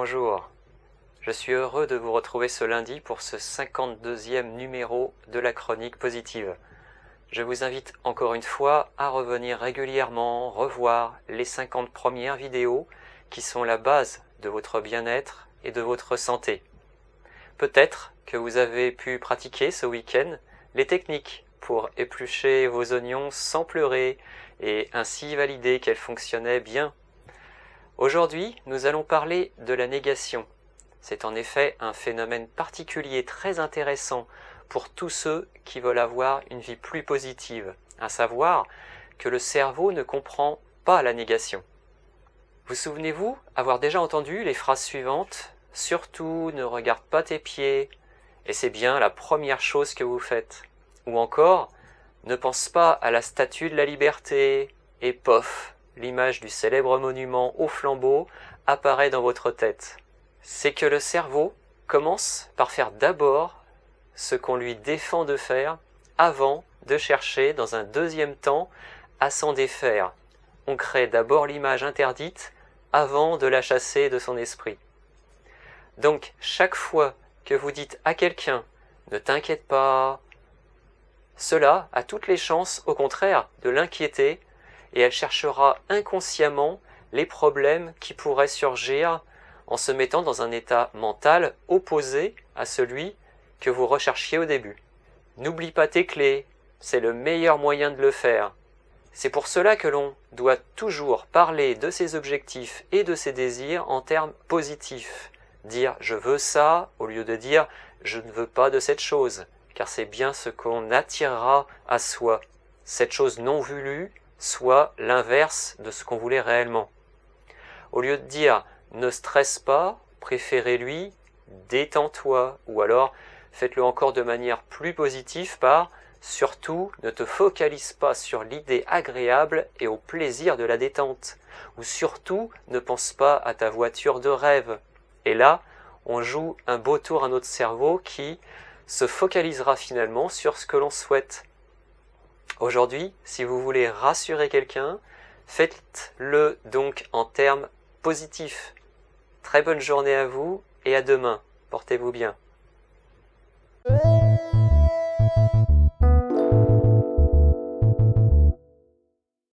bonjour. Je suis heureux de vous retrouver ce lundi pour ce 52e numéro de la chronique positive. Je vous invite encore une fois à revenir régulièrement, revoir les 50 premières vidéos qui sont la base de votre bien-être et de votre santé. Peut-être que vous avez pu pratiquer ce week-end les techniques pour éplucher vos oignons sans pleurer et ainsi valider qu'elles fonctionnaient bien. Aujourd'hui, nous allons parler de la négation. C'est en effet un phénomène particulier très intéressant pour tous ceux qui veulent avoir une vie plus positive, à savoir que le cerveau ne comprend pas la négation. Vous souvenez-vous avoir déjà entendu les phrases suivantes « Surtout ne regarde pas tes pieds » et c'est bien la première chose que vous faites. Ou encore « Ne pense pas à la statue de la liberté » et pof, l'image du célèbre monument au flambeau apparaît dans votre tête. C'est que le cerveau commence par faire d'abord ce qu'on lui défend de faire avant de chercher dans un deuxième temps à s'en défaire. On crée d'abord l'image interdite avant de la chasser de son esprit. Donc chaque fois que vous dites à quelqu'un « ne t'inquiète pas », cela a toutes les chances au contraire de l'inquiéter et elle cherchera inconsciemment les problèmes qui pourraient surgir en se mettant dans un état mental opposé à celui que vous recherchiez au début. N'oublie pas tes clés, c'est le meilleur moyen de le faire. C'est pour cela que l'on doit toujours parler de ses objectifs et de ses désirs en termes positifs. Dire « je veux ça » au lieu de dire « je ne veux pas de cette chose », car c'est bien ce qu'on attirera à soi. Cette chose non voulue, soit l'inverse de ce qu'on voulait réellement. Au lieu de dire « ne stresse pas », préférez-lui « détends-toi » ou alors faites-le encore de manière plus positive par « surtout ne te focalise pas sur l'idée agréable et au plaisir de la détente » ou « surtout ne pense pas à ta voiture de rêve ». Et là, on joue un beau tour à notre cerveau qui se focalisera finalement sur ce que l'on souhaite. Aujourd'hui, si vous voulez rassurer quelqu'un, faites-le donc en termes positifs. Très bonne journée à vous et à demain. Portez-vous bien.